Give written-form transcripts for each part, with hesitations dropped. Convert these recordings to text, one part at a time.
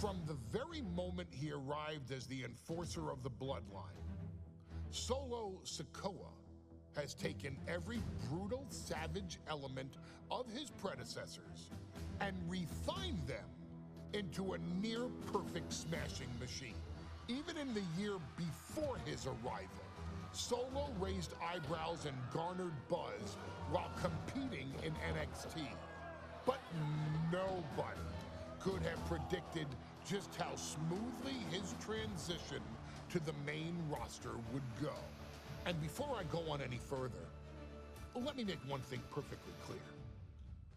From the very moment he arrived as the enforcer of the Bloodline, Solo Sikoa has taken every brutal, savage element of his predecessors and refined them into a near-perfect smashing machine. Even in the year before his arrival, Solo raised eyebrows and garnered buzz while competing in NXT. But nobody could have predicted just how smoothly his transition to the main roster would go. And before I go on any further, let me make one thing perfectly clear.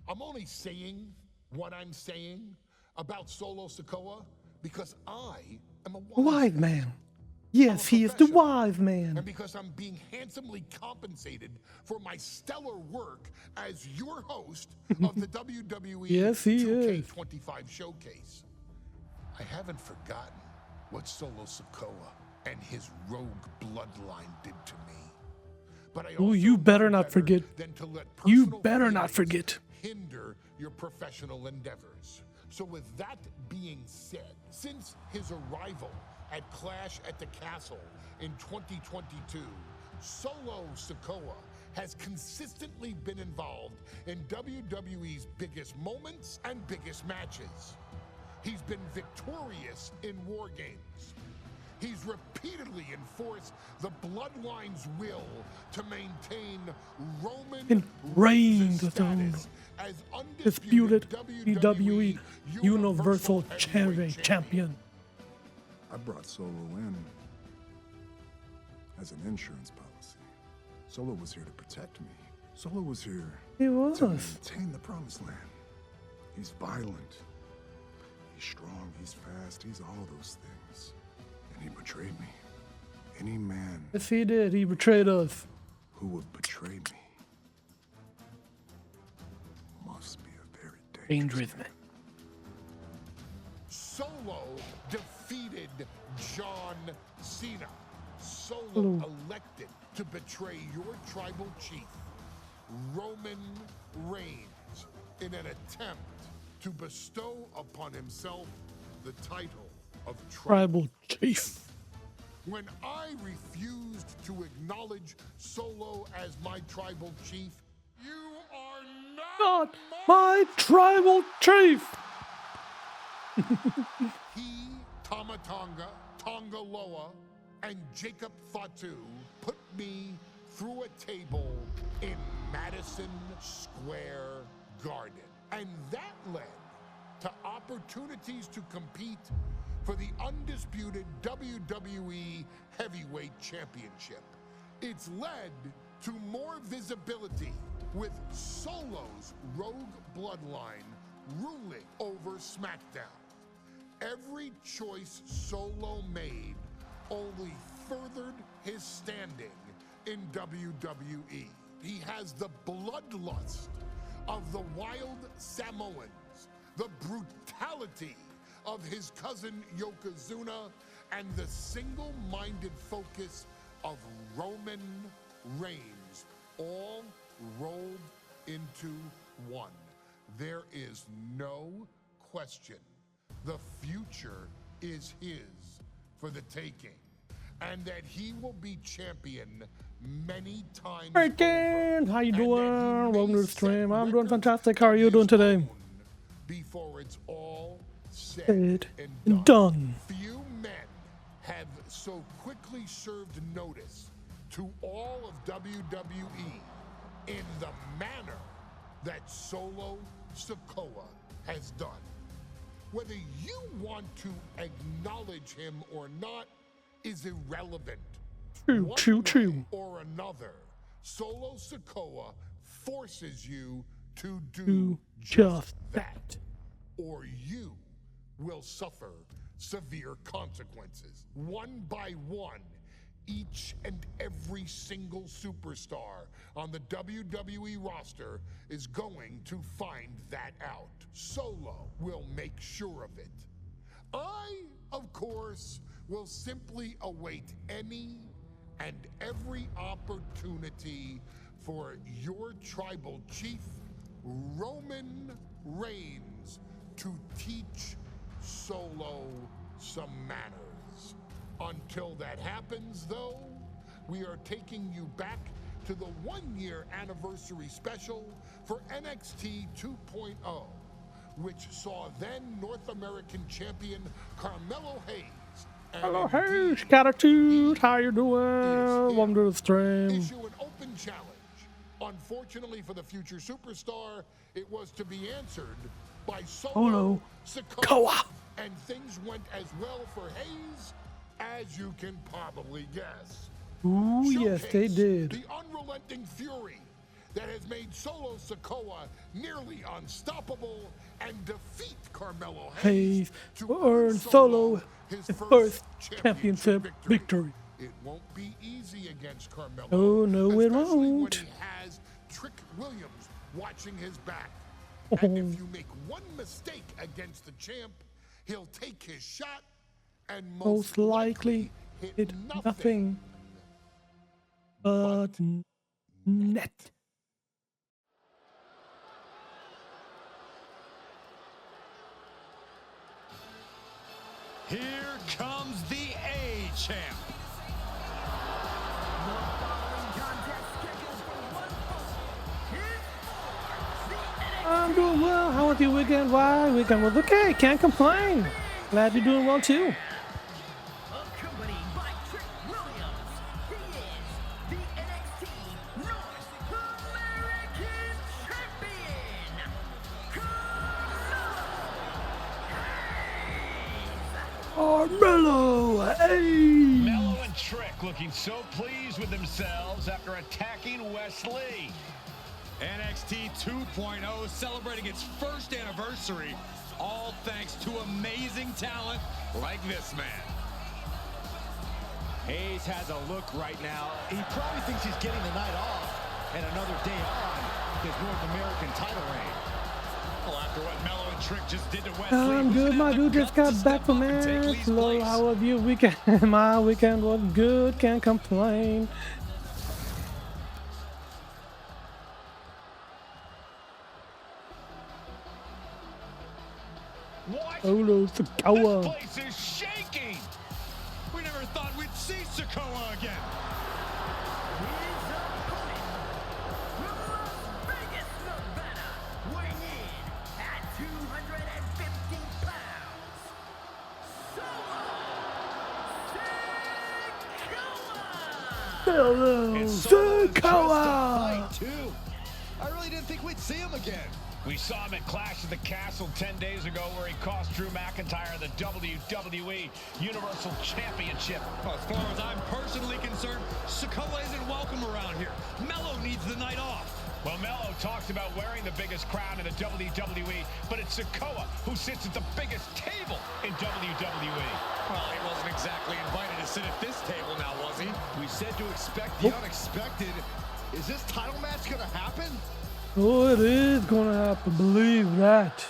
I'm only saying what I'm saying about Solo Sikoa because I am a wise man. Yes, he is the wise man. And because I'm being handsomely compensated for my stellar work as your host of the WWE Yes, he is. 2K25 showcase. I haven't forgotten what Solo Sikoa and his rogue bloodline did to me. But I also you better not better forget. than to let You personal better not feelings forget. hinder your professional endeavors. So with that being said, since his arrival at Clash at the Castle in 2022, Solo Sikoa has consistently been involved in WWE's biggest moments and biggest matches. He's been victorious in Wargames. He's repeatedly enforced the Bloodline's will to maintain Roman Reigns status as disputed undisputed WWE Universal Champion. I brought Solo in as an insurance policy. Solo was here to protect me. Solo was here He to was. maintain the promised land. He's violent. He's strong. He's fast. He's all those things. And he betrayed me. Any man Yes, he did. He betrayed us. who would betray me must be a very dangerous Dangerous man. Solo defeated John Cena. Solo elected to betray your tribal chief, Roman Reigns, in an attempt to bestow upon himself the title of Tribal chief. When I refused to acknowledge Solo as my tribal chief, you are not My tribal chief. He, Tamatonga, Tongaloa, and Jacob Fatu put me through a table in Madison Square Garden. And that led to opportunities to compete for the undisputed WWE Heavyweight Championship. It's led to more visibility with Solo's rogue bloodline ruling over SmackDown. Every choice Solo made only furthered his standing in WWE. He has the bloodlust of the wild Samoans, the brutality of his cousin Yokozuna, and the single-minded focus of Roman Reigns, all rolled into one. There is no question the future is his for the taking, and that he will be champion many times Again, how you and that he doing? may Welcome to the set stream. I'm doing records fantastic. How are of you his doing today? own before it's all said Said and and done. done. Few men have so quickly served notice to all of WWE in the manner that Solo Sikoa has done. Whether you want to acknowledge him or not is irrelevant. True, One true, way true. or another, Solo Sikoa forces you to do Do just just that, or you will suffer severe consequences. One by one, each and every single superstar on the WWE roster is going to find that out. Solo will make sure of it. I, of course, will simply await any and every opportunity for your tribal chief, Roman Reigns, to teach Solo some manners. Until that happens, though, we are taking you back to the one-year anniversary special for NXT 2.0, which saw then North American champion Carmelo Hayes. Hello, hey, Scattertooth, how you doing? Welcome to the stream. Issue an open challenge. Unfortunately for the future superstar, it was to be answered by Solo Sikoa. And things went as well for Hayes as you can probably guess. Ooh, yes, they did. The unrelenting fury that has made Solo Sikoa nearly unstoppable and defeat Carmelo Hayes to earn Solo his first championship victory. It won't be easy against Carmelo. Oh, no, it especially won't. when he has Trick Williams watching his back. And if you make one mistake against the champ, he'll take his shot and most likely hit nothing but net. Here comes the A-Champ. I'm doing well. How was your weekend? Why? Weekend was okay. Can't complain. Glad you're doing well too. Accompanied by Trick Williams, he is the NXT North American Champion, Carmelo Hayes. Mello and Trick looking so pleased with themselves after attacking Wes Lee. NXT 2.0 celebrating its first anniversary, all thanks to amazing talent like this man. Hayes has a look right now. He probably thinks he's getting the night off and another day on his North American title reign. Well, after what Mello and Trick just did to Wes I'm good. My dude just got back from it. Hello, how was your weekend? My weekend was good. Can't complain. Solo Sikoa. This place is shaking. We never thought we'd see Sikoa again. his opponent, from Las Vegas, Nevada, weighing in at 250 pounds, Solo Sikoa! Solo Sikoa. Fight too. I really didn't think we'd see him again. We saw him at Clash at the Castle 10 days ago where he cost Drew McIntyre the WWE Universal Championship. Well, as far as I'm personally concerned, Sikoa isn't welcome around here. Mello needs the night off. Well, Mello talks about wearing the biggest crown in the WWE, but it's Sikoa who sits at the biggest table in WWE. Well, he wasn't exactly invited to sit at this table now, was he? We said to expect the unexpected. Is this title match gonna happen? Oh, it is gonna happen. Believe that.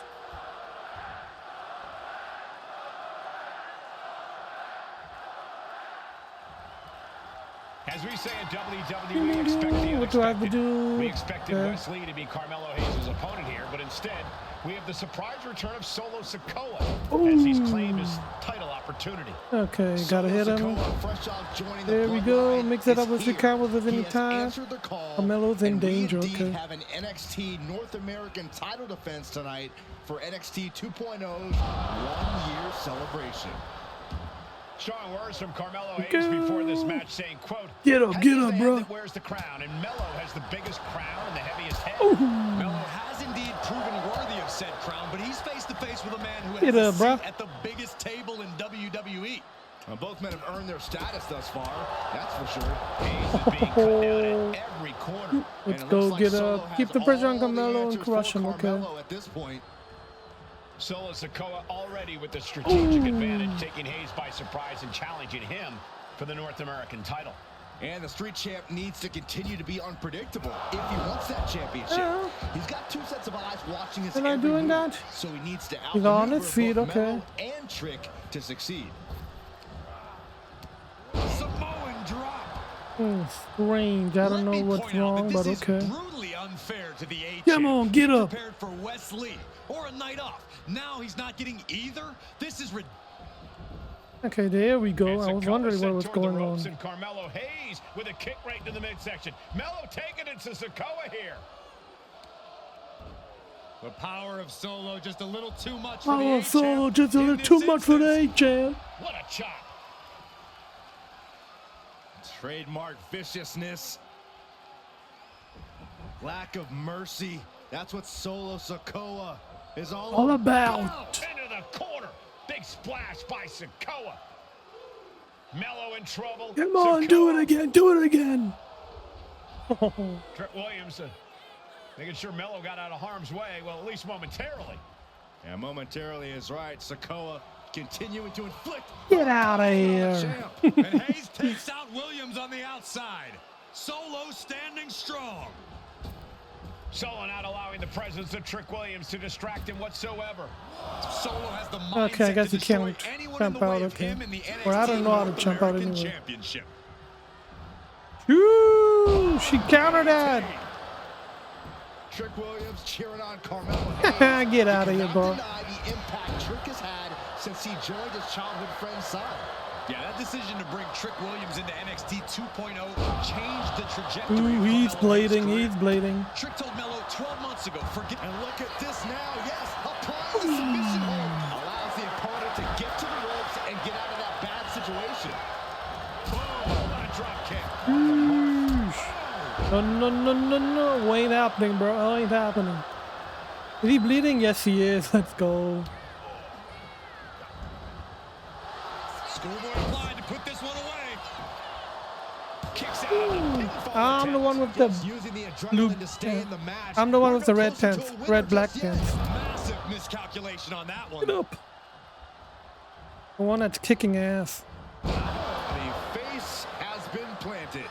As we say in WWE, we expect the what do I have to unexpected. do? We expected Wes Lee to be Carmelo Hayes' opponent here, but instead, we have the surprise return of Solo Sikoa as he's claimed his title opportunity. Okay, gotta hit him. Sikoa, fresh off joining the There we go. Bloodline, Mix it up is with here. Sikoa at He any has time. answered the call, Carmelo's in and we danger. indeed Okay. have an NXT North American title defense tonight for NXT 2.0's one-year celebration. Strong words from Carmelo Hayes before this match saying, quote, Get up, "Heavy is the head bro. that wears the crown, and Mello has the biggest crown and the heaviest head." Ooh. Mello has indeed proven worthy of said crown, but he's face to face with a man who Get has up, a bro. seat at the biggest table in WWE. Well, both men have earned their status thus far, that's for sure. Hayes is being cut down at every corner. Let's And it go looks like get Solo up. has Keep the pressure on all the Carmelo and answers crush for him. Okay. Carmelo at this point. Solo Sikoa already with the strategic advantage, taking Hayes by surprise and challenging him for the North American title. And the street champ needs to continue to be unpredictable if he wants that championship. Yeah. He's got two sets of eyes watching his Am I every doing move, that? so he needs to He's on outmaneuver his feet, both okay. Mello and Trick to succeed. Samoan drop. Strange. I don't know what's wrong, but okay. Brutally unfair to the A-Champ. Come on, get up. Prepared for Wes Lee or a night off. Now he's not getting either. This is ridiculous. Okay, there we go. And I was Sikoa wondering sent what was toward the going ropes, on. And Carmelo Hayes with a kick right to the midsection. Melo taking it to Sikoa here. The power of Solo just a little too much for the Oh, so A-champ just a in little this too much for the instance. A-champ. What a chop. Trademark viciousness. Lack of mercy. That's what Solo Sikoa is All about. Into the corner. Big splash by Sikoa. Melo in trouble. Come on, do it again. Do it again. Trick Williams making sure Melo got out of harm's way. Well, at least momentarily. Yeah, momentarily is right. Sikoa continuing to inflict. Get out of here. And Hayes takes out Williams on the outside. Solo standing strong. Solo not allowing the presence of Trick Williams to distract him whatsoever. Solo has the mindset Okay, I guess to you can't destroy anyone jump in the way out, of okay. him in the NXT Well, I don't know how to North jump out American anyway. Championship. Ooh, she countered that. Trick Williams cheering on Carmelo Hayes. Get out of here, Cannot bro. deny the impact Trick has had since he joined his childhood friend's side. Yeah, that decision to bring Trick Williams into NXT 2.0 changed the trajectory. Ooh, of he's Carmelo bleeding. Hayes' He's bleeding. Trick told Melo 12 months ago, forget. And look at this now. Yes, applying the submission hold. Allows the opponent to get to the ropes and get out of that bad situation. What a drop kick. No, no, no, no, no. Ain't happening, bro. Ain't happening. Is he bleeding? Yes, he is. Let's go. Schoolboy applied to put this one away. Kicks out of the pinfall I'm the attempt. one with the Using the blue. adrenaline to stay in the match. I'm the one We're with the no red closer to pants. a winner Red, black just yet. pants. Massive miscalculation on that one. Get up. The one that's kicking ass. The face has been planted.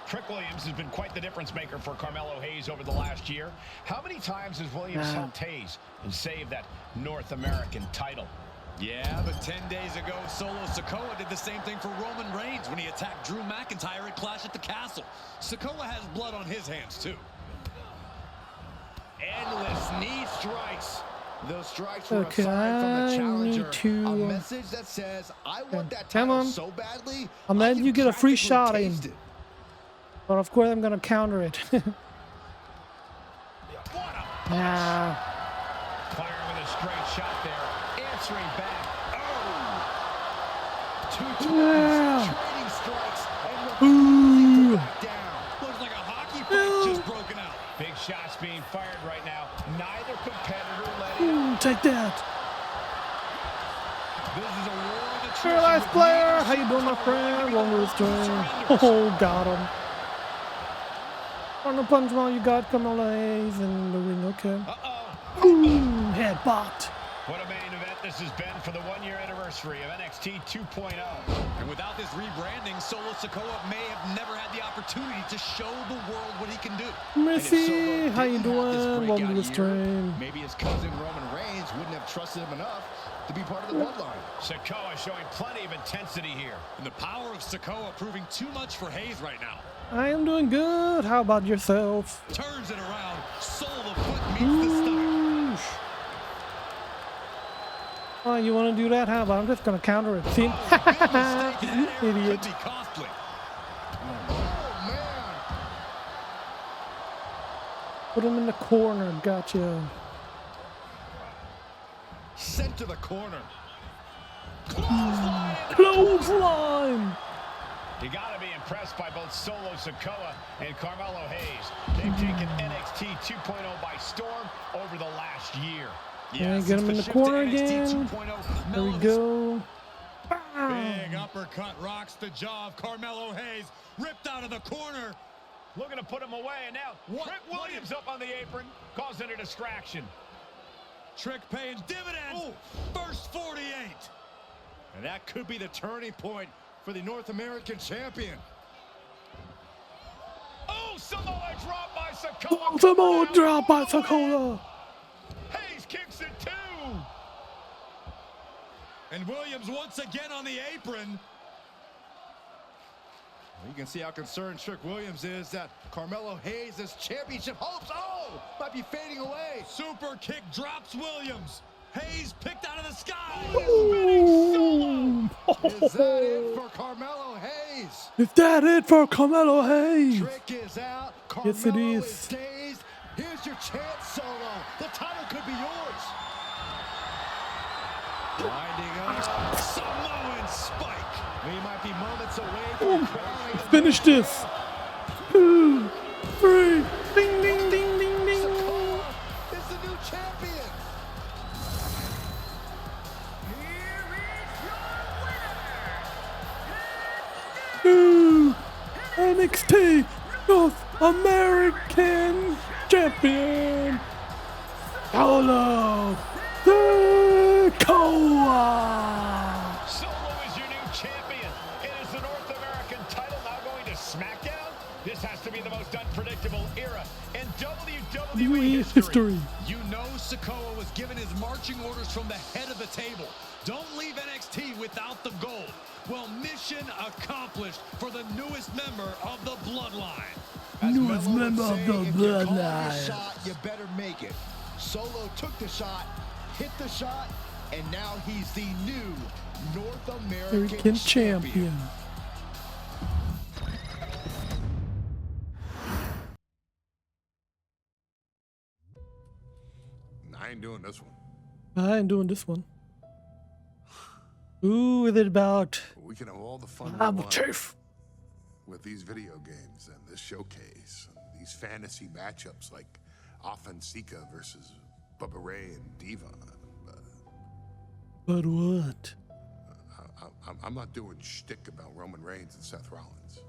Trick Williams has been quite the difference maker for Carmelo Hayes over the last year. How many times has Williams helped Hayes and saved that North American title? Yeah, but 10 days ago, Solo Sikoa did the same thing for Roman Reigns when he attacked Drew McIntyre at Clash at the Castle. Sikoa has blood on his hands, too. Endless knee strikes. Those strikes were Okay, a sign from I the challenger. need to- A message that says, I want that Come title on. so badly. I'm I letting can you get a free practically shot in. taste it. But of course, I'm gonna counter it. What a Nah. fire with a straight shot there. Answering back. Oh! Two times, Yeah. trading strikes, and Ooh. refusing to back down. Looks like a hockey fight just broken out. Big shots being fired right now. Neither competitor letting up. Ooh, take that. This is a war of attrition. Paralyzed with player. neither How you doing, my superstar friend? willing One to with surrender. Oh, got him. On the punch while you got Carmelo Hayes in the ring. Okay. Uh-oh. Boom. Headbutt. What a main event this has been for the one-year anniversary of NXT 2.0. And without this rebranding, Solo Sikoa may have never had the opportunity to show the world what he can do. Missy, how you Didn't have this doing? Welcome to breakout the year, stream. maybe his cousin Roman Reigns wouldn't have trusted him enough to be part of the bloodline. Sikoa showing plenty of intensity here. And the power of Sikoa proving too much for Hayes right now. I am doing good. How about yourself? Turns it around. Sole the foot meets the stomach. Oosh. Oh, you want to do that? How about I'm just gonna counter it? See? Big mistake in that area Idiot. could be costly. Oh, man. Put him in the corner. Gotcha. Sent to the corner. Clothesline. You got to be impressed by both Solo Sikoa and Carmelo Hayes. They've taken NXT 2.0 by storm over the last year. Yeah, get him in the corner again. There we go. Big uppercut rocks the jaw of Carmelo Hayes. Ripped out of the corner. Looking to put him away, and now Trick Williams up on the apron, causing a distraction. Trick paying dividends. First 48. And that could be the turning point for the North American champion. Oh, Samoa drop by Sikoa. Samoa drop by Sikoa. Hayes kicks it too. And Williams once again on the apron. You can see how concerned Trick Williams is that Carmelo Hayes' championship hopes, might be fading away. Super kick drops Williams. Hayes picked out of the sky. Ooh. Is that it for Carmelo Hayes? Is that it for Carmelo Hayes? Trick is out. Carmelo Yes, it is. is dazed. Here's your chance, Solo. The title could be yours. Winding up. Samoan spike. We might be moments away from crowning. Let's finish this. 2, 3. Ding, ding, ding, ding, ding. Sikoa is the new champion. Here is your winner, NXT North American Champion Solo Sikoa. Solo is your new champion. It is the North American title now going to SmackDown. This has to be the most unpredictable era in WWE history. You know Sikoa was given his marching orders from the head of the table. Don't leave NXT without the gold. Well, mission accomplished for the newest member of the Bloodline. As Newest Melo would member of say, the if you're calling your Bloodline. shot, you better make it. Solo took the shot, hit the shot, and now he's the new North American American Champion. I ain't doing this one. I ain't doing this one. Ooh, is it about We can have all the fun we Bible want Chief? with these video games and this showcase, and these fantasy matchups like Sika versus Bubba Ray and Diva. But what? I'm not doing shtick about Roman Reigns and Seth Rollins.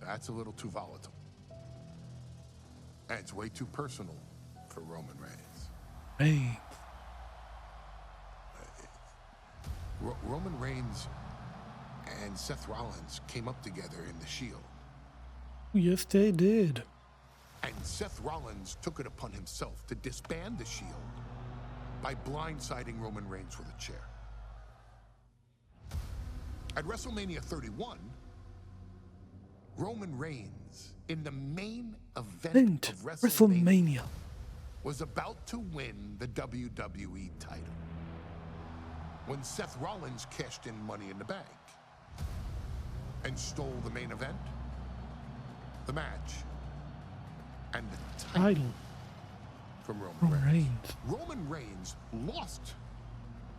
That's a little too volatile. And it's way too personal for Roman Reigns. Hey, Roman Reigns and Seth Rollins came up together in the Shield. yes, they did. And Seth Rollins took it upon himself to disband the Shield by blindsiding Roman Reigns with a chair. At WrestleMania 31, Roman Reigns, in the main event And of WrestleMania, WrestleMania. was about to win the WWE title when Seth Rollins cashed in Money in the Bank and stole the main event, the match, and the title Title. from Roman Roman Reigns. Reigns. Roman Reigns lost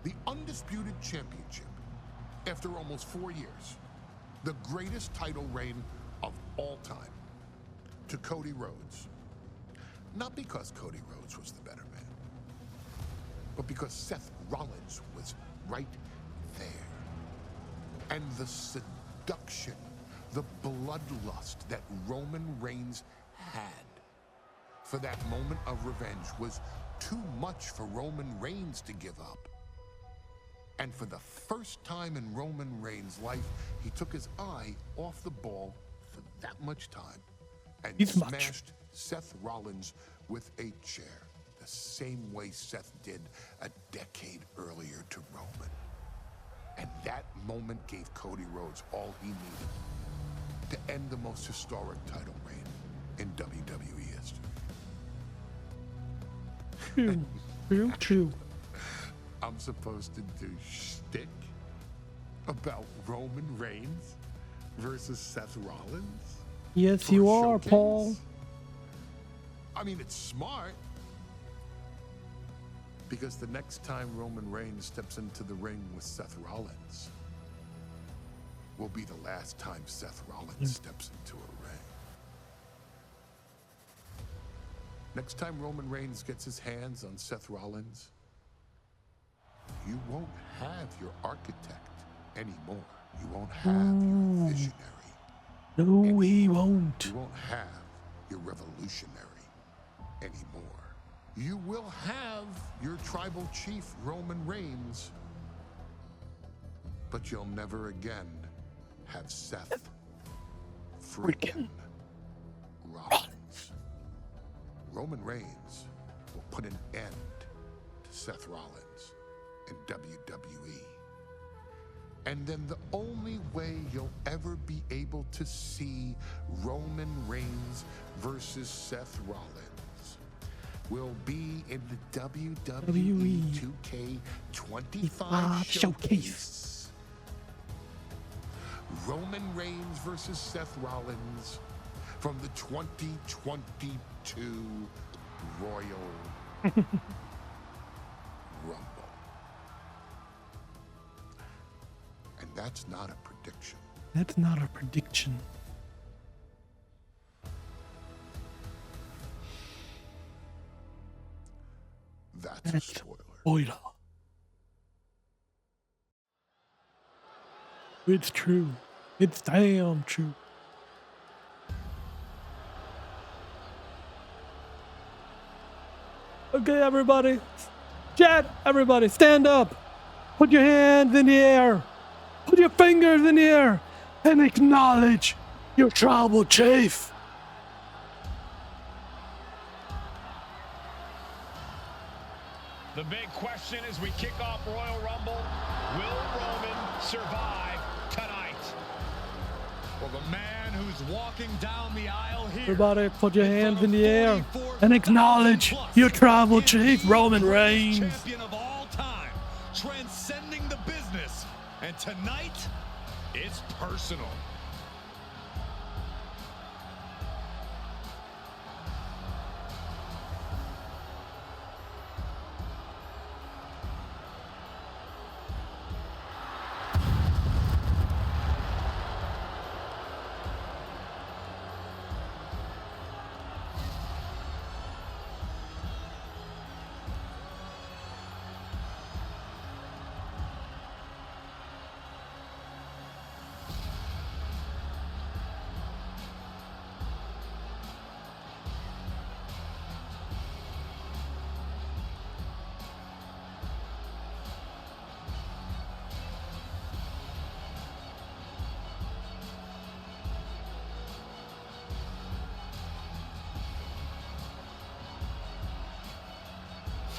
the undisputed championship after almost 4 years, the greatest title reign of all time, to Cody Rhodes. Not because Cody Rhodes was the better man, but because Seth Rollins was right there. And the seduction, the bloodlust that Roman Reigns had for that moment of revenge was too much for Roman Reigns to give up. And for the first time in Roman Reigns' life, he took his eye off the ball for that much time and This much. smashed Seth Rollins with a chair, the same way Seth did a decade earlier to Roman. And that moment gave Cody Rhodes all he needed to end the most historic title reign in WWE history. True. True, true. I'm supposed to do shtick about Roman Reigns versus Seth Rollins? Yes, for you a are, showcase? Paul. I mean, it's smart. Because the next time Roman Reigns steps into the ring with Seth Rollins will be the last time Seth Rollins steps into a ring. Next time Roman Reigns gets his hands on Seth Rollins, you won't have your architect anymore. You won't have your visionary. No, he won't. You won't have your revolutionary anymore. You will have your tribal chief, Roman Reigns, but you'll never again have Seth freaking Rollins. Roman Reigns will put an end to Seth Rollins in WWE. And then the only way you'll ever be able to see Roman Reigns versus Seth Rollins will be in the WWE 2K25 showcase. Roman Reigns versus Seth Rollins from the 2022 Royal Rumble. And that's not a prediction. That's not a prediction. That's a spoiler. Spoiler. It's true. It's damn true. Okay, everybody. Chat, everybody, stand up. Put your hands in the air. Put your fingers in the air and acknowledge your tribal chief. The big question as we kick off Royal Rumble, will Roman survive tonight? Well, the man who's walking down the aisle here. Everybody, put your hands in the air and acknowledge your tribal chief, Roman Reigns. Champion of all time, transcending the business. And tonight, it's personal.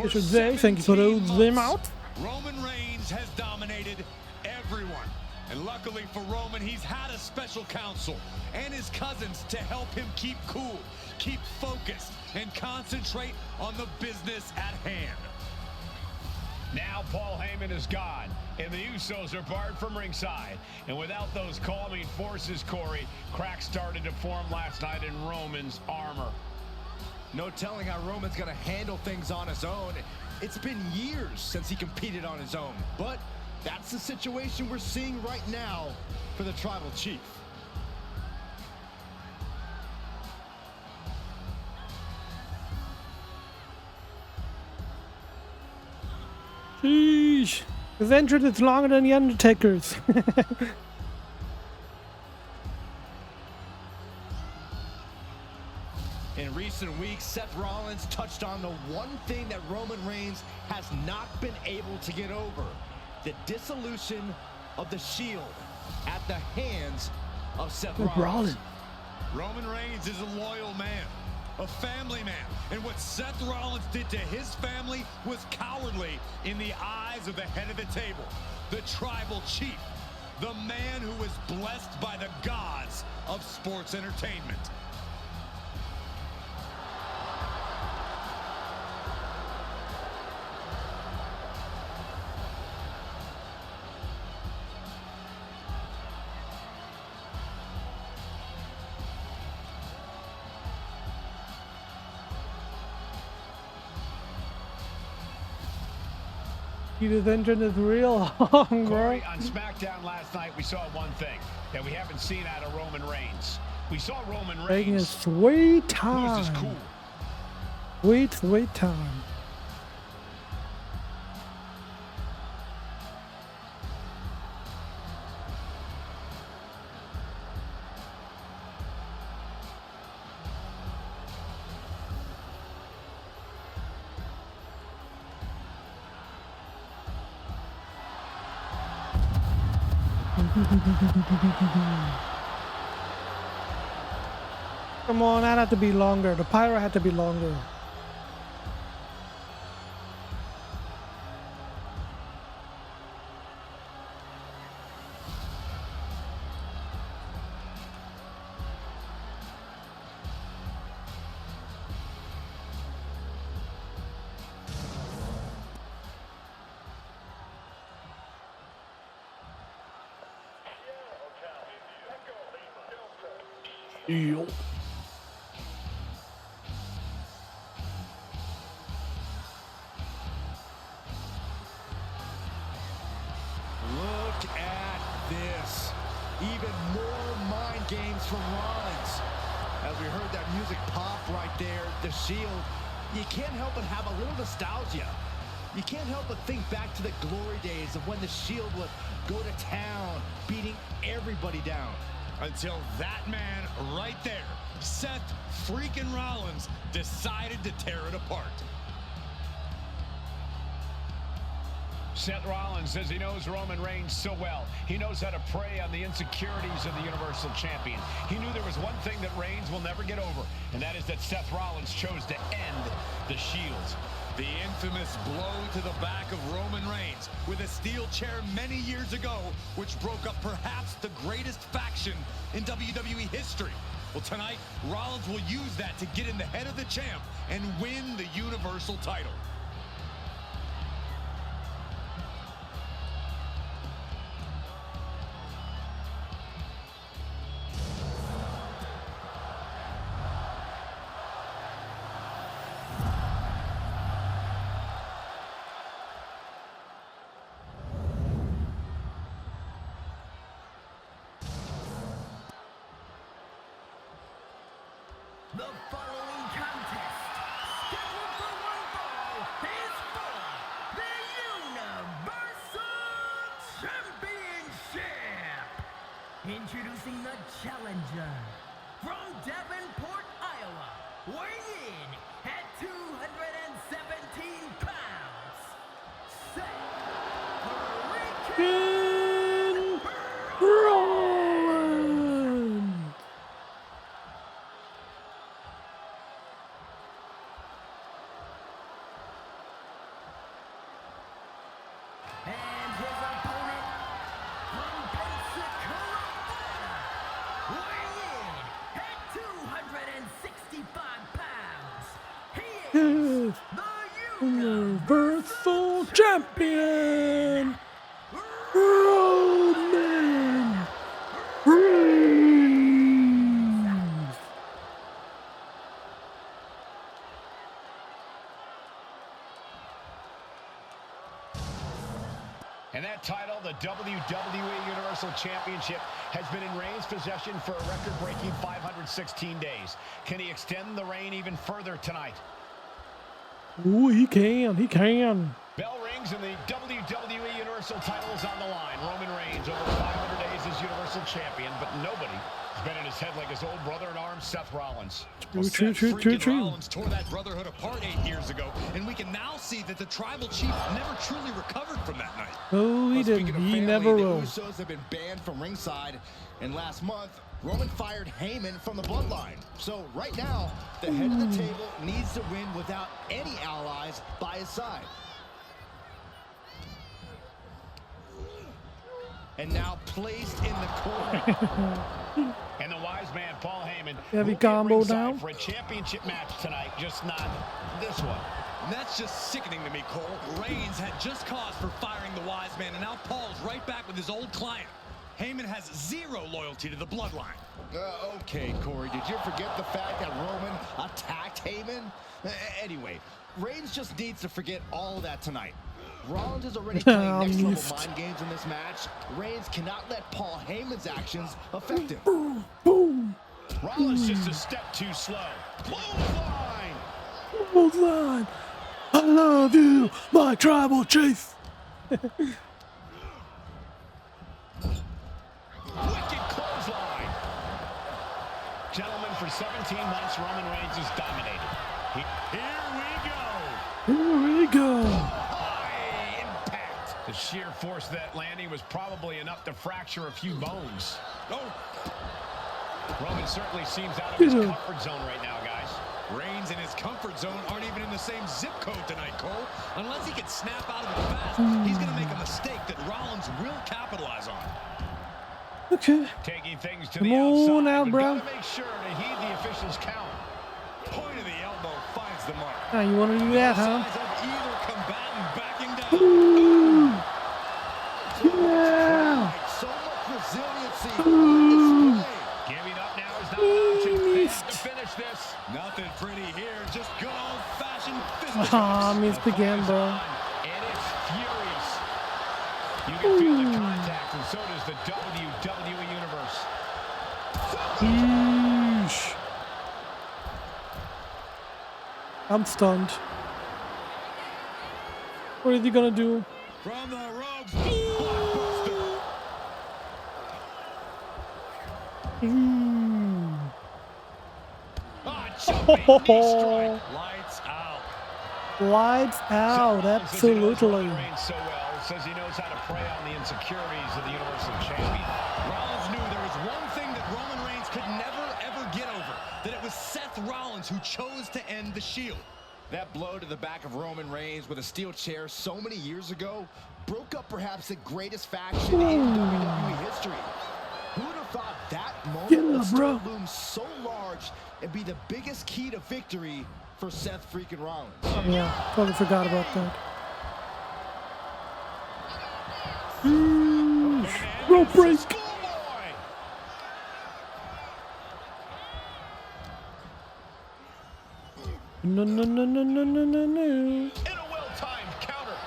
I should say, thank you for those them out. Roman Reigns has dominated everyone. And luckily for Roman, he's had a special counsel and his cousins to help him keep cool, keep focused, and concentrate on the business at hand. Now Paul Heyman is gone, and the Usos are barred from ringside. And without those calming forces, Corey, cracks started to form last night in Roman's armor. No telling how Roman's going to handle things on his own. It's been years since he competed on his own. But that's the situation we're seeing right now for the Tribal Chief. Sheesh. His entrance is longer than the Undertaker's. In recent weeks, Seth Rollins touched on the one thing that Roman Reigns has not been able to get over: the dissolution of the Shield at the hands of Seth Rollins. Roman Reigns is a loyal man, a family man, and what Seth Rollins did to his family was cowardly in the eyes of the head of the table, the Tribal Chief, the man who was blessed by the gods of sports entertainment. His entrance is real long, bro. Corey, on SmackDown last night, we saw one thing that we haven't seen out of Roman Reigns. We saw Roman Taking his Reigns sweet lose time. his cool. Sweet time. Come on, that had to be longer. The pyro had to be longer. Yo. Look at this. Even more mind games from Rollins. As we heard that music pop right there, the Shield, you can't help but have a little nostalgia. You can't help but think back to the glory days of when the Shield would go to town, beating everybody down. Until that man right there, Seth freaking Rollins, decided to tear it apart. Seth Rollins says he knows Roman Reigns so well. He knows how to prey on the insecurities of the Universal Champion. He knew there was one thing that Reigns will never get over, and that is that Seth Rollins chose to end the Shield. The infamous blow to the back of Roman Reigns with a steel chair many years ago, which broke up perhaps the greatest faction in WWE history. Well, tonight, Rollins will use that to get in the head of the champ and win the Universal title. The following contest, scheduled for one fall, is for the Universal Championship. Introducing the challenger from Davenport, Iowa, weighing in at 217 pounds, Seth Freaking Rollins. and his opponent from Pensacola, weighing in at 265 pounds, he is the Universal Champion, Roman Reigns. And that title, the WWE Universal Championship, has been in Reigns' possession for a record-breaking 516 days. Can he extend the reign even further tonight? Ooh, he can. He can. Bell rings and the WWE Universal title is on the line. Roman Reigns over 500 days as Universal Champion, but nobody has been in his head like his old brother-in-arms, Seth Rollins. True. Rollins tore that brotherhood apart 8 years ago, and we can now see that the tribal chief never truly recovered from that night. Oh, he Speaking didn't. of He family, never the will. Usos have been banned from ringside, and last month, Roman fired Heyman from the Bloodline. So right now, the head of the table needs to win without any allies by his side. And now placed in the corner. And the wise man, Paul Heyman, Heavy will be combo ringside down. for a championship match tonight, just not this one. And that's just sickening to me, Cole. Reigns had just cause for firing the wise man, and now Paul's right back with his old client. Heyman has zero loyalty to the Bloodline. Okay, Corey, did you forget the fact that Roman attacked Heyman? Anyway, Reigns just needs to forget all of that tonight. Rollins is already playing next-level mind games in this match. Reigns cannot let Paul Heyman's actions affect him. Boom. Rollins just a step too slow. Clothesline! Bloodline. I love you, my tribal chief. Wicked clothesline. Gentlemen, for 17 months, Roman Reigns has dominated. Here we go. Here we go. High impact. The sheer force of that landing was probably enough to fracture a few bones. Oh, Roman certainly seems out of his comfort zone right now, guys. Reigns and his comfort zone aren't even in the same zip code tonight, Cole. Unless he can snap out of it fast, he's going to make a mistake that Rollins will capitalize on. Okay. Taking things to Come the outside. on out, We've bro. got to make sure to heed the official's count. Point of the elbow finds the mark. Now you want to do that, huh? Signs of either combatant backing down. Ooh. Yeah. So much resiliency on display. Giving up now is not an option. minutes began, bro. And it's furious. You can feel the contact, and so does the WWE Universe. Yeesh. I'm stunned. What is he gonna do? From the ropes. Oh, Lights out. lights out, absolutely. So well, says he knows how to prey on the insecurities of the Universal Champion. Rollins knew there was one thing that Roman Reigns could never, ever get over. That it was Seth Rollins who chose to end the Shield. That blow to the back of Roman Reigns with a steel chair so many years ago broke up perhaps the greatest faction in WWE history. Who would have thought that moment would still loom so large and be the biggest key to victory for Seth freaking Rollins? Yeah, totally forgot about that. Rope break. No. In a well-timed counter.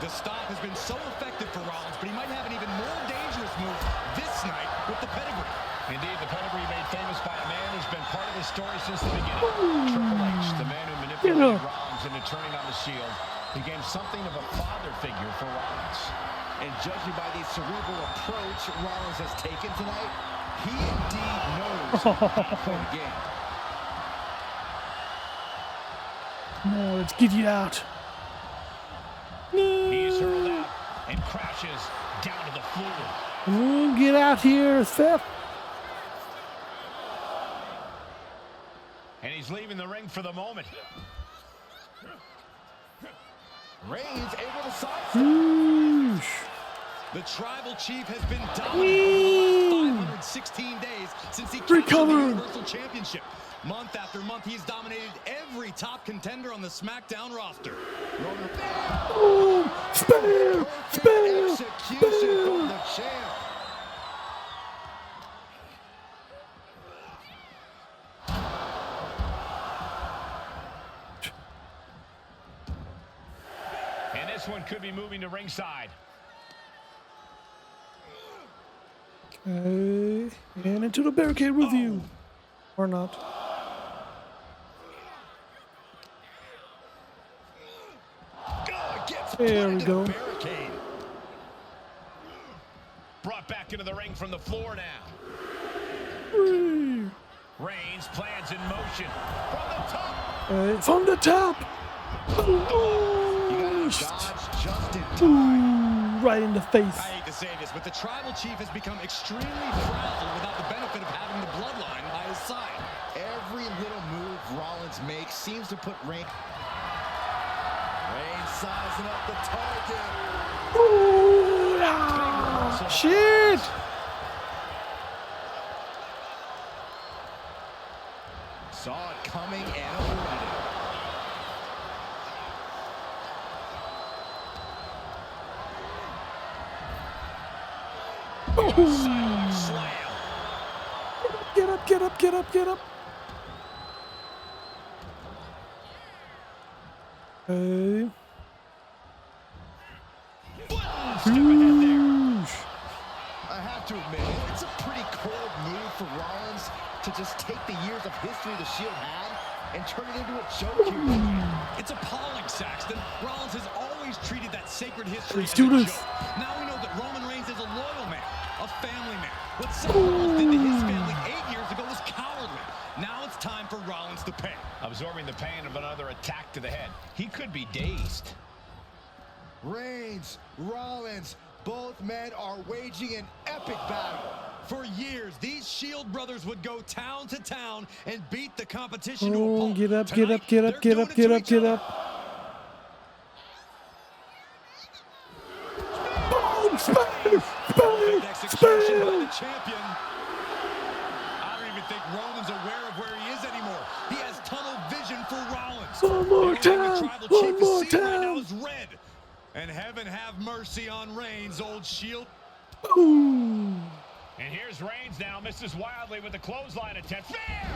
The stop has been so effective for Rollins, but he might have an even more dangerous move this night with the pedigree. Indeed, the pedigree made famous by a man who's been part of the story since the beginning. Triple H, the man who manipulated Rollins into turning on the Shield, became something of a father figure for Rollins. And judging by the cerebral approach Rollins has taken tonight, he indeed knows how to play the game. No, let's get you out. He's hurled out and crashes down to the floor. Get out here, Seth. And he's leaving the ring for the moment. Reigns able to sidestep. The Tribal Chief has been dominating over the last 516 days since he captured the Universal Championship. Month after month, he's dominated every top contender on the SmackDown roster. Spare! Execution from the champ. And this one could be moving to ringside. Okay, and into the barricade with you. Or not. There we go. Barricade. Brought back into the ring from the floor now. Reigns plans in motion from the top. From the top. Right in the face. I hate to say this, but the Tribal Chief has become extremely frazzled without the benefit of having the Bloodline by his side. Every little move Rollins makes seems to put Reigns sizing up the target. Shit! Saw it coming and avoided it. Slam. Get up, get up, get up, get up. Hey. I have to admit, it's a pretty cold move for Rollins to just take the years of history the Shield had and turn it into a joke here. It's appalling, Saxton. Rollins has always treated that sacred history Let's as do a this. joke. Now we know that Roman Reigns is a loyal man, a family man. What Seth Rollins did to his family 8 years ago was cowardly. Now it's time for Rollins to pay. Absorbing the pain of another attack to the head. He could be dazed. Reigns, Rollins, both men are waging an epic battle. For years, these Shield brothers would go town to town and beat the competition to a Oh, pulp. get up, get Tonight, up, get up, they're get doing up, it get to up, each get other. up. Boom! Spare! Perfect execution by Spare! the champion. I don't even think Roman's aware of where he is anymore. He has tunnel vision for Rollins. One more The only time, Tribal one Chief is more seeing right now time. is red. And heaven have mercy on Reigns, old Shield. Boom! And here's Reigns now, misses wildly with the clothesline attempt. Fair!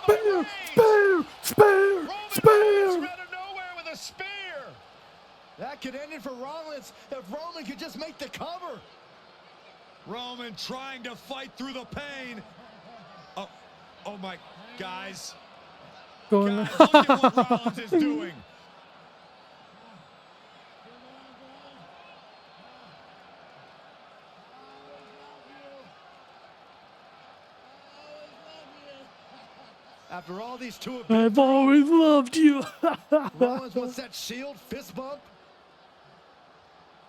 Spare! Spare! Spare! Roman Reigns Spare! out of nowhere with a spear. That could end it for Rollins if Roman could just make the cover. Roman trying to fight through the pain. Oh my, guys. Going. Guys, look at what Rollins is doing. After all these two have been I've always loved you. Rollins wants that shield fist bump.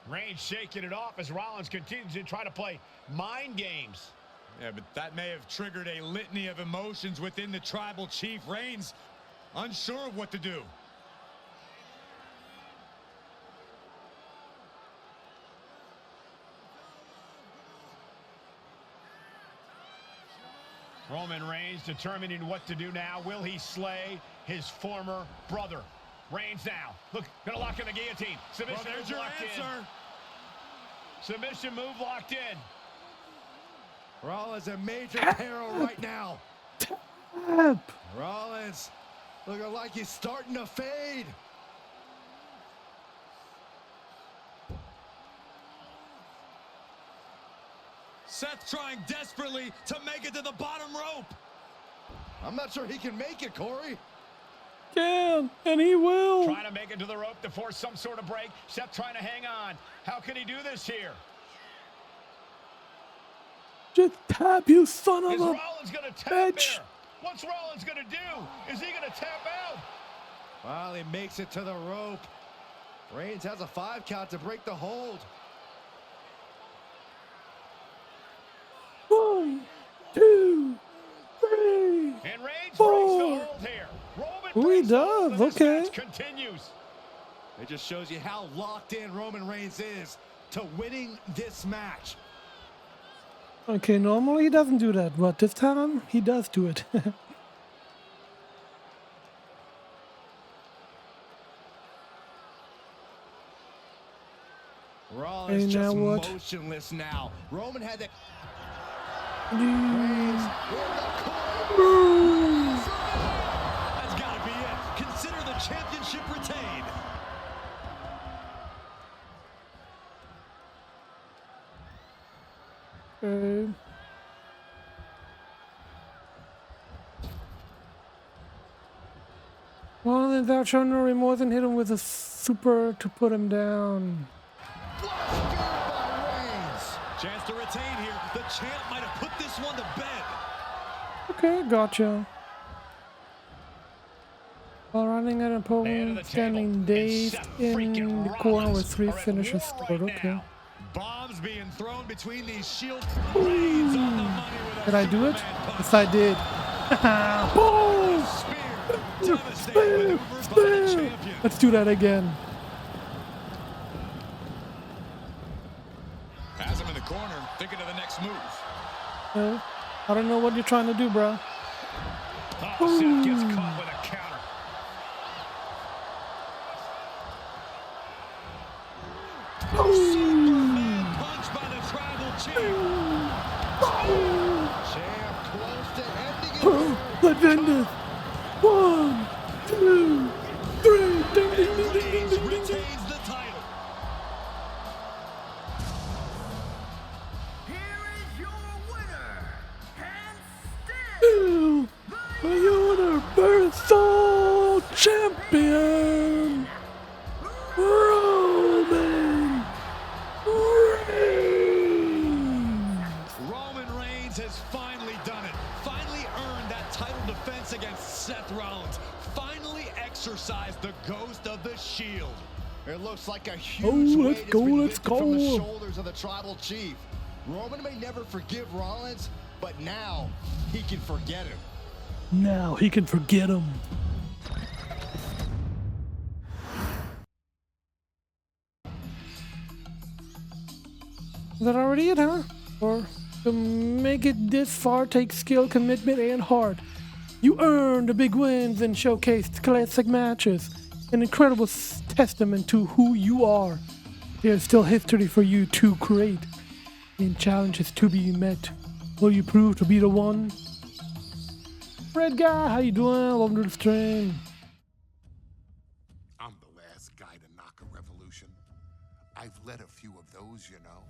Reigns shaking it off as Rollins continues to try to play mind games. Yeah, but that may have triggered a litany of emotions within the tribal chief. Reigns unsure of what to do. Roman Reigns determining what to do now. Will he slay his former brother? Reigns now. Look, gonna lock in the guillotine. Submission Well, there's move your locked answer. in. Submission move locked in. Rollins in major peril right now. Tap. Rollins looking like he's starting to fade. Seth trying desperately to make it to the bottom rope. I'm not sure he can make it, Corey. Can, and he will. Trying to make it to the rope to force some sort of break. Seth trying to hang on. How can he do this here? Just tap, you son of Is a Rollins gonna tap bitch. there? What's Rollins gonna do? Is he gonna tap out? Well, he makes it to the rope. Reigns has a 5 count to break the hold. 1, 2, 3. And Reigns breaks the 4. hold here. Roman Oh, he breaks the hold, does, and this okay. match continues. It just shows you how locked in Roman Reigns is to winning this match. Okay, normally he doesn't do that, but this time he does do it. Rollins Hey, now just what? motionless now. Roman had that. That's got to be it. Consider the championship retained. Okay. Well, then thou shalt no remorse and hit him with a super to put him down. What a spear by Reigns. Chance to retain here. The champ might have put this one to bed. Okay, gotcha. While running at an Head of opponent, the standing table. dazed And Seth in freaking the corner Rollins with 3 are at finishes war stored. right Okay. now. Bombs being thrown between these shields. Reigns on the money with a Did I do it? Superman punch. Yes, I did. Boom! Spear. Devastating maneuver by the champion. Let's do that again. Has him in the corner, thinking of the next move. I don't know what you're trying to do, bro. Oh, Seth gets caught with a counter. Superman punch by the tribal chief. Champ close to ending it. Let's end this. 1, 2, 3. Ding, ding, ding, ding, ding, Reigns ding, ding, ding. retains the title. Here is your winner, and still Universal Champion, Roman Reigns. Roman Reigns has finally done it. Finally earned that title defense against Seth Rollins. Finally exercised the ghost of the Shield. It looks like a Oh, huge weight let's has go, been let's lifted from the go. shoulders of the tribal chief. Roman may never forgive Rollins, but now he can forget him. Now he can forget him. Is that already it, huh? Or to make it this far takes skill, commitment, and heart. You earned the big wins and showcased classic matches. An incredible testament to who you are. There's still history for you to create and challenges to be met. Will you prove to be the one? Red guy, how you doing? Welcome to the stream. I'm the last I've led a few of those, you know.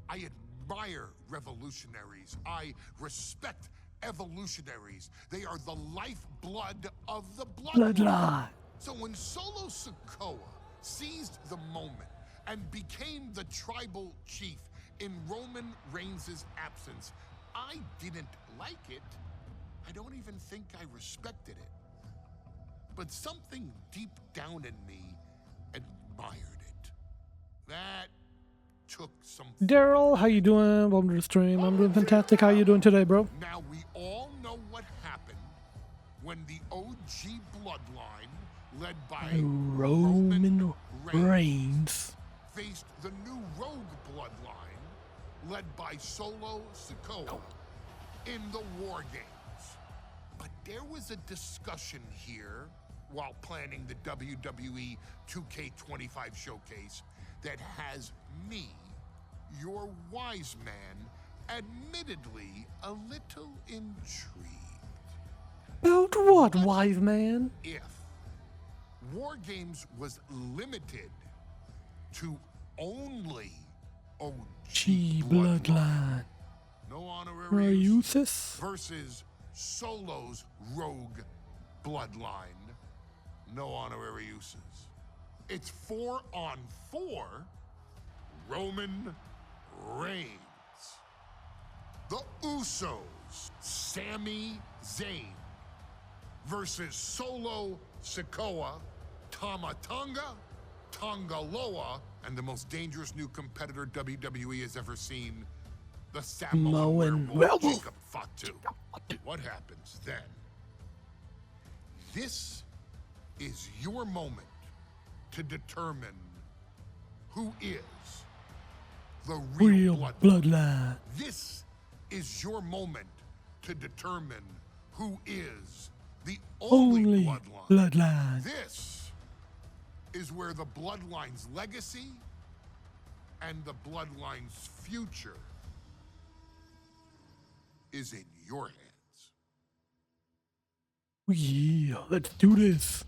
I admire revolutionaries. I respect evolutionaries. They are the lifeblood of the bloodline. So when Solo Sikoa seized the moment and became the tribal chief in Roman Reigns' absence, I didn't like it. I don't even think I respected it. But something deep down in me admired it. That took some... Daryl, how you doing? Welcome to the stream. I'm doing fantastic. How you doing today, bro? Now we all know what happened when the OG bloodline, led by Roman Reigns, faced the new rogue bloodline, led by Solo Sikoa, in the Wargames. But there was a discussion here while planning the WWE 2K25 showcase that has me, your wise man, admittedly a little intrigued. About what, wise man? If Wargames was limited to only OG bloodline, no honorary use, versus Solo's rogue bloodline, no honorary uses. It's 4-on-4 Roman Reigns. The Usos, Sami Zayn, versus Solo Sikoa, Tama Tonga, Tongaloa, and the most dangerous new competitor WWE has ever seen, the Samoan werewolf Jacob Fatu. What happens then? This is your moment to determine who is the real bloodline. This is your moment to determine who is the only bloodline. This is where the bloodline's legacy and the bloodline's future is in your hands. Yeah, let's do this.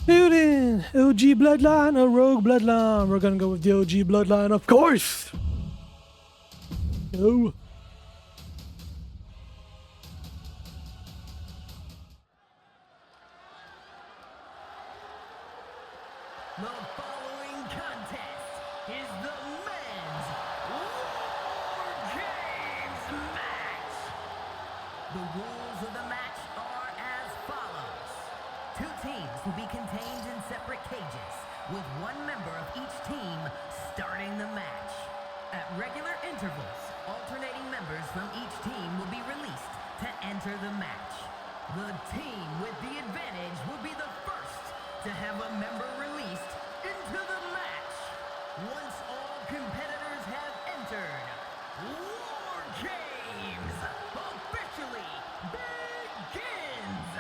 Dude, OG bloodline or rogue bloodline? We're gonna go with the OG bloodline, of course. Go. The following contest is the men's Wargames match. The rules of the match are as follows. 2 teams will be contained in separate cages, with 1 member of each team starting the match. At regular intervals, alternating members from each team will be released to enter the match. The team with the advantage will be the first to have a member released into the match. Once all competitors have entered, Wargames officially begins.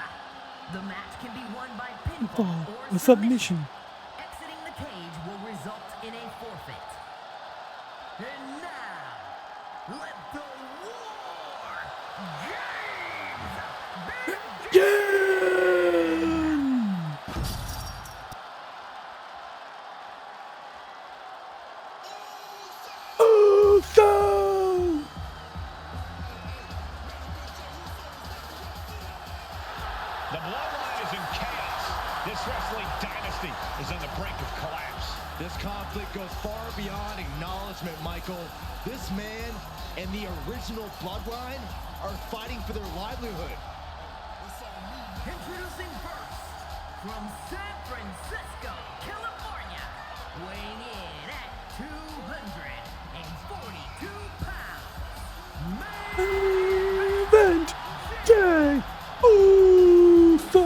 The match can be won by pinfall or submission. Exiting the cage will result in a forfeit. And now, let the Wargames begin! The Bloodline is in chaos. This wrestling dynasty is on the brink of collapse. This conflict goes far beyond acknowledgement, Michael. This man and the original Bloodline are fighting for their livelihood. Introducing first, from San Francisco, California, weighing in at 242 pounds, Event Day Uso.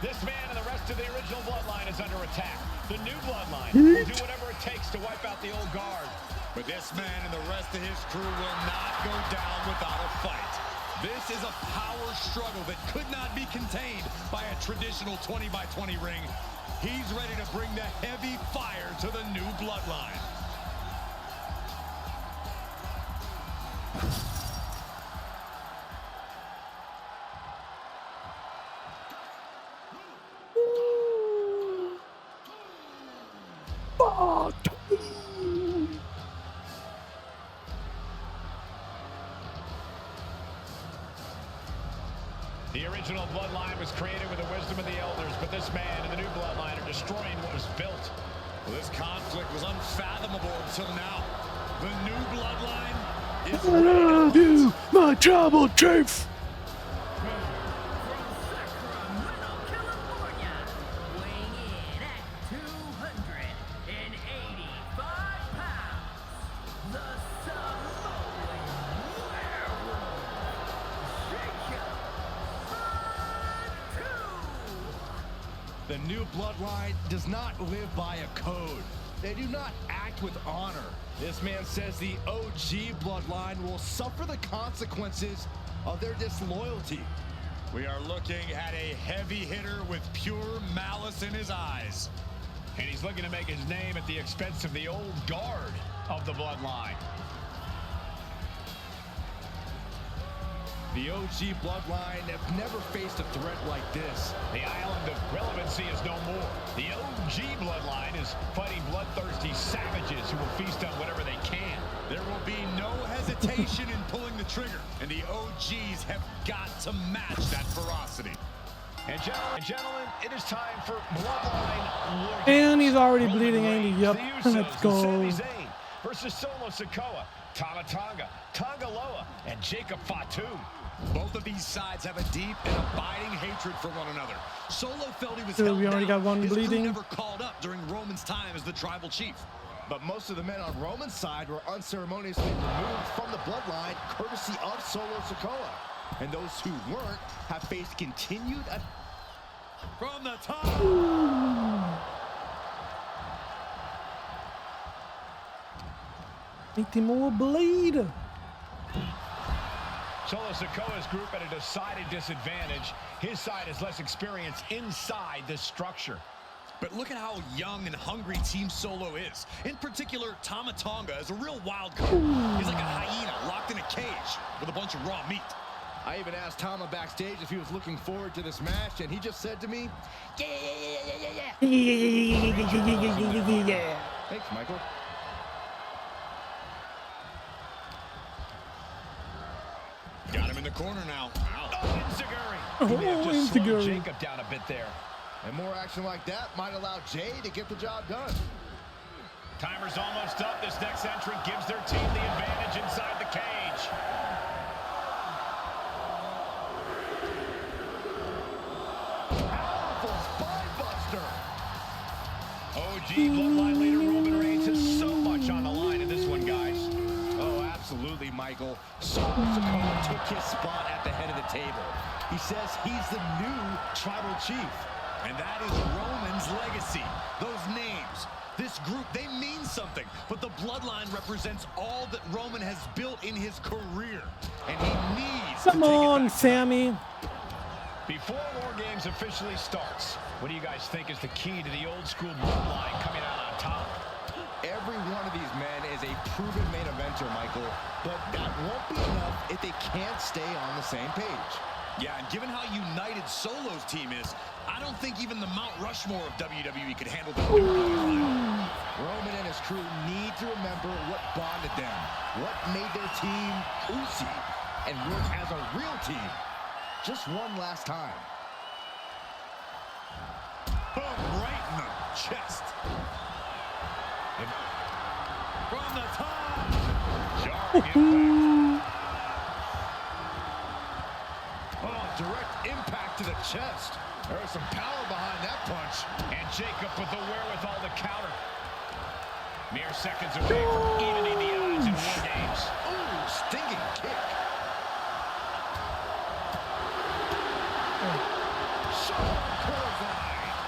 This man and the rest of the original Bloodline is under attack. The new Bloodline will do whatever it takes to wipe out the old guard. But this man and the rest of his crew will not go down without a fight. This is a power struggle that could not be contained by a traditional 20-by-20 ring. He's ready to bring the heavy fire to the new Bloodline. Part 2. The original Bloodline was created with the wisdom of the elders, but this man and the new Bloodline are destroying what was built. Well, this conflict was unfathomable until now. The new Bloodline is I love you, my tribal chief. From Sacramento, California, weighing in at 285 pounds, the Samoan werewolf, The new Bloodline does not live by a code. They do not act with honor. This man says the OG Bloodline will suffer the consequences of their disloyalty. We are looking at a heavy hitter with pure malice in his eyes. And he's looking to make his name at the expense of the old guard of the Bloodline. The OG Bloodline have never faced a threat like this. The island of relevancy is no more. The OG Bloodline is fighting bloodthirsty savages who will feast on whatever they can. There will be no hesitation in pulling the trigger, and the OGs have got to match that ferocity. And gentlemen, it is time for Bloodline Wargames. And he's already Roman bleeding, Andy. Reigns, Yep. the Usos, Let's and go. Sami Zayn versus Solo Sikoa, Tama Tonga, Tonga Loa, and Jacob Fatu. Both of these sides have a deep and abiding hatred for one another. Solo felt he was Dude, held we already down. got one His crew bleeding. never called up during Roman's time as the tribal chief. But most of the men on Roman's side were unceremoniously removed from the Bloodline courtesy of Solo Sikoa. And those who weren't have faced continued From the top. Make him more bleed. Solo Sikoa's group at a decided disadvantage. His side has less experience inside this structure. But look at how young and hungry Team Solo is. In particular, Tama Tonga is a real wild card. He's like a hyena locked in a cage with a bunch of raw meat. I even asked Tama backstage if he was looking forward to this match, and he just said to me, yeah. Thanks, Michael. Got him in the corner now. Ow. Oh, Enziguri. Oh, He may have just slowed Enziguri. Jacob down a bit there. And more action like that might allow Jay to get the job done. Timer's almost up. This next entrant gives their team the advantage inside the cage. Powerful spine buster. OG Bloodline leader Roman Reigns has so much on the line in this one, guys. Oh, absolutely, Michael. Solo Sikoa took his spot at the head of the table. He says he's the new tribal chief. And that is Roman's legacy. Those names, this group, they mean something. But the Bloodline represents all that Roman has built in his career. And he needs Come to take it on, back. Sammy. Before Wargames officially starts, what do you guys think is the key to the old school Bloodline coming out on top? Every one of these men is a proven main eventer, Michael. But that won't be enough if they can't stay on the same page. Yeah, and given how united Solo's team is, I don't think even the Mount Rushmore of WWE could handle the new Bloodline. Roman and his crew need to remember what bonded them, what made their team Uzi, and work as a real team. Just one last time. Boom, right in the chest. From the top. Jarring impact. Oh, direct impact to the chest. There was some power behind that punch. And Jacob with the wherewithal to counter. Mere seconds away from evening the odds in Wargames. Ooh, stinging kick.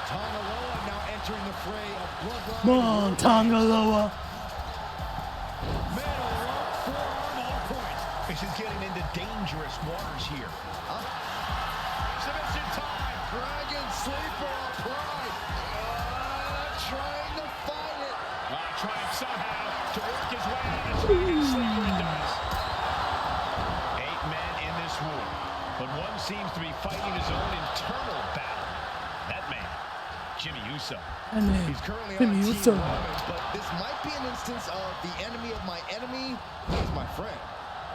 Tonga Loa now entering the fray of Bloodline. Come on, Tonga Loa. Man, forearm on point. This is getting into dangerous waters here. Submission time. Dragon sleeper applied. Trying to fight it. Trying somehow to work his way out of the dragon sleeper it does. 8 men in this war, but one seems to be fighting his own internal battle. That man, Jimmy Uso. He's currently Jimmy on Team Uso. Roman, but this might be an instance of the enemy of my enemy is my friend.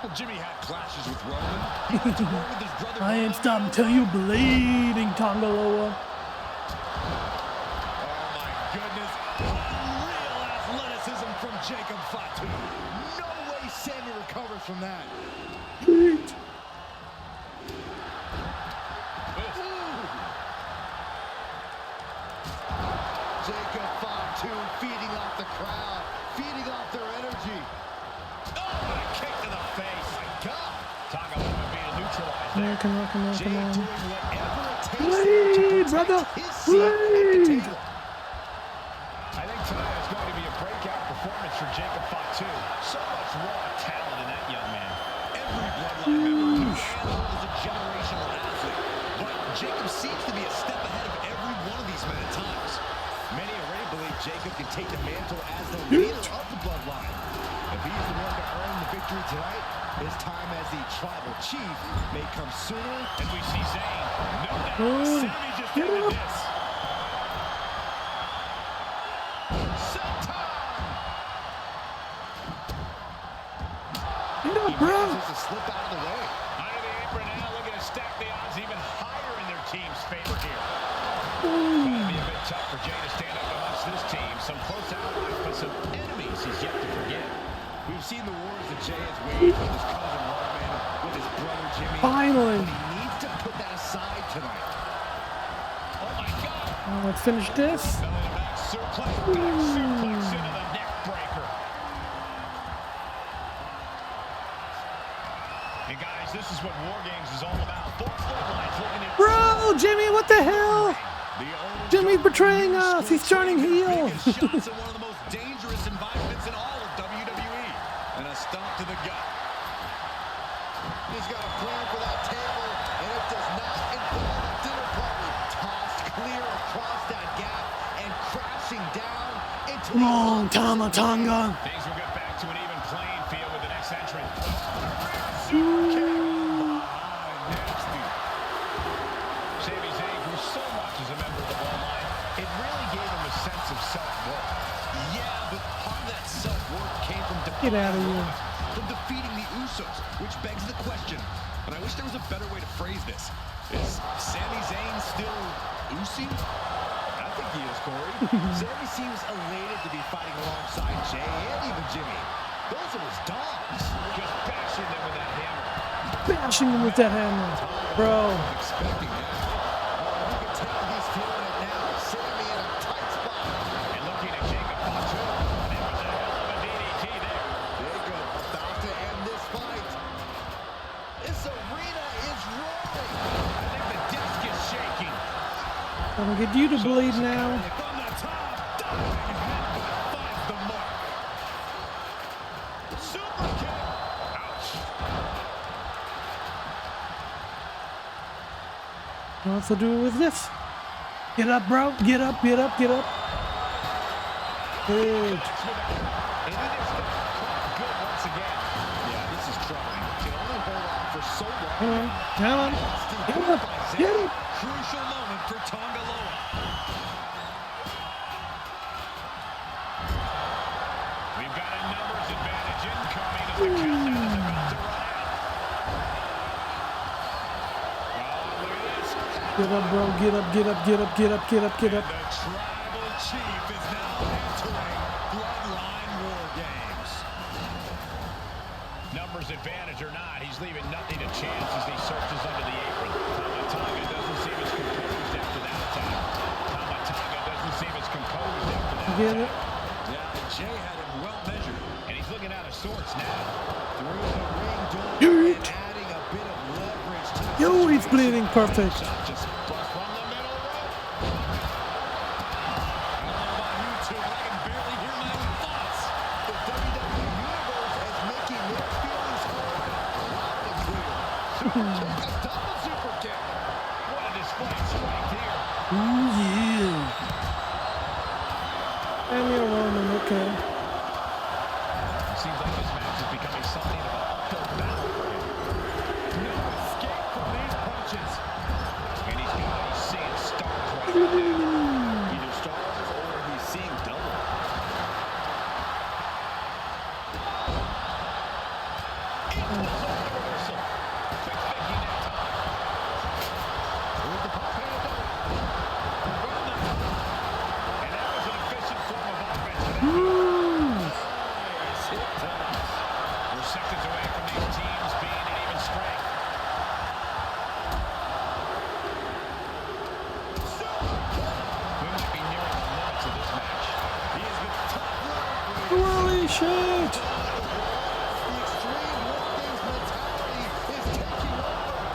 Well, Jimmy had clashes with Roman. He went to war with his brother I ain't Roman. stopping till you bleeding, Tongaloa. Oh my goodness. Unreal athleticism from Jacob Fatu. No way Sammy recovers from that. Sweet. Jacob Fatu feeding off the crowd, feeding off their energy. Oh, what a kick to the face. My God. Tonga Loa being neutralized there. Come on, come on, Jay come on. doing whatever it takes Bleed, to protect brother. his seat at the Bleed. table. I think tonight is going to be a breakout performance for Jacob Fatu. So much raw talent in that young man. Every Bloodline member knew Anvil was a generational athlete. But Jacob seems to be a step ahead of every one of these men at times. Many already believe Jacob can take the mantle as the leader of the Bloodline. If he's the one to earn the victory tonight, his time as the tribal chief may come sooner. And we see Zayn. No doubt. Sammy just ended this. Get up, bro. To slip out of the way. Under the apron now, looking to stack the odds even higher in their team's favor here. Ooh. It'll be a bit tough for Jay to stand up amongst this team. Some close allies, but some enemies he's yet to forget. We've seen the wars that Jay has waged with his cousin Roman, with his brother Jimmy. Finally. But he needs to put that aside tonight. Oh my God! Let's finish this. Belly to back suplex, into the neck breaker. Hey guys, this is what Wargames is all about. Both Bloodlines looking at Bro, Jimmy, what the hell? the old Jimmy's betraying us. He's turning heel. biggest shots in one of the most dangerous environments in all of WWE. And a stomp to the gut. He's got a plan for that table, and it does not involve a dinner party. Tossed clear across that gap and crashing down into Come on, Tama Tonga. Things will get back to an even playing field with the next entrant. Nasty. Sami Zayn grew so much as a member of the Bloodline, it really gave him a sense of self-worth. Yeah, but part of that self-worth came from Get out of here. from defeating the Usos, which begs the question, and I wish there was a better way to phrase this. Is Sami Zayn still Usi? I think he is, Corey. Sammy seems elated to be fighting alongside Jay and even Jimmy. Those are his dogs. Just bashing them with that hammer. Bashing him with that hammer. Bro. Expecting that. You can tell he's feeling it now. Sammy in a tight spot. And looking at Jacob Fatu. There was a hell of a DDT there. Jacob about to end this fight. This arena is roaring. I think the disc is shaking. Gonna get you to bleed now. From the top, diving headbutt finds the mark. Super kick. Ouch. What's to do with this? Get up, bro. Get up, get up, get up. Good. And it is good once again. Yeah, this is troubling. Can only hold on for so long. Come on, come on. Get up, get up. Crucial moment for Tonga Loa. We've got a numbers advantage incoming as the countdown is about to run out. Oh, look at this. Get up, bro. Get up, get up, get up, get up, get up, get up. The tribal chief is now entering Bloodline War Games. Numbers advantage or not, he's leaving nothing to chance as he searches under the apron. Tonga doesn't seem as composed after that attack. Tonga doesn't seem as composed after that Get it? attack. Yeah, Jay had him well measured, and he's looking out of sorts now. Through the ring door Yeet. and adding a bit of leverage to the Yo, he's bleeding perfect. Shot just bust from the middle rope. I don't know about you two, but I can barely hear my own thoughts. The WWE Universe is making their feelings heard loud and clear. Super kick, a double super kick. What a display of strength here. Ooh, yeah. Sammy or Roman, okay. It seems like this match is becoming something of an uphill battle for him. No escape from these punches. And he's seeing stars right now. Either shit. The extreme Wargames mentality is taking over.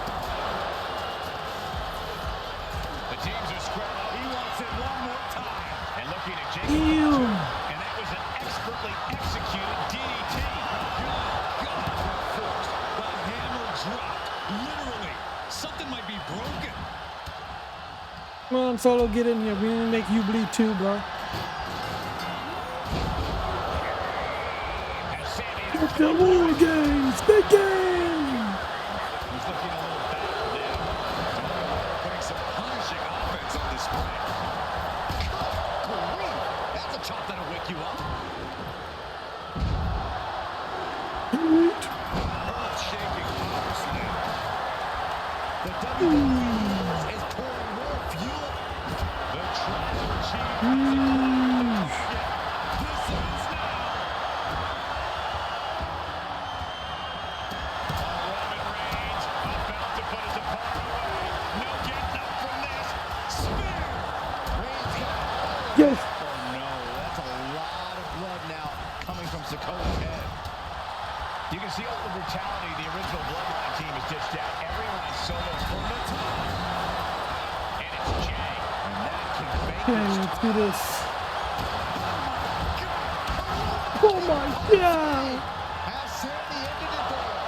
The teams are squared up. He wants it one more time. And looking at Jake. Ew. And that was an expertly executed DDT. Good God, what force. The hammer dropped. Literally. Something might be broken. Come on, Solo, get in here. We need to make you bleed too, bro. The Wargames, the game! He's looking a little battered now. Putting some punishing offense on display. That's a chop that'll wake you up. Earth-shaking power slam. The WWE is pouring more fuel. The tribal chief. This ends now. Roman Reigns about to put his opponent away. No getting up from this. Spear. Reigns got Yes. Oh no, that's a lot of blood now coming from Sikoa's head. You can see all the brutality the original Bloodline team has dished out. Everyone is Solo's from the top. And it's Jay. And that can make Okay, this let's do this. Oh my god! Has Sammy ended it there?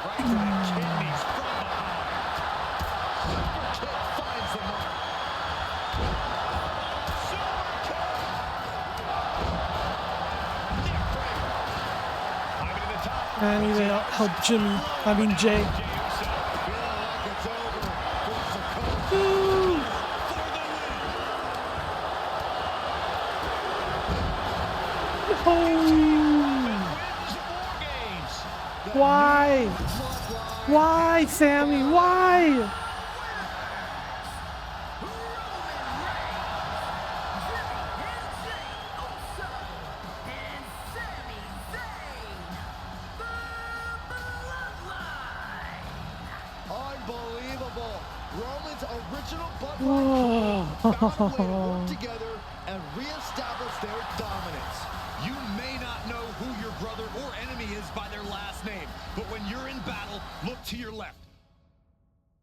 Right to the kidneys from behind. Super kick finds the mark. Super kick. Neck breaker. Climbing to the top. I need to help Jimmy. I mean, Jay. Jey Uso. Feeling like it's over for Sikoa. Ooh. Oh. Why? Why, Sammy? Why? Unbelievable. Roman's original Whoa. Bloodline found a way to work together and reestablish their dominance. You may not know who your brother or enemy is by their last name, but when you're in battle, look to your left.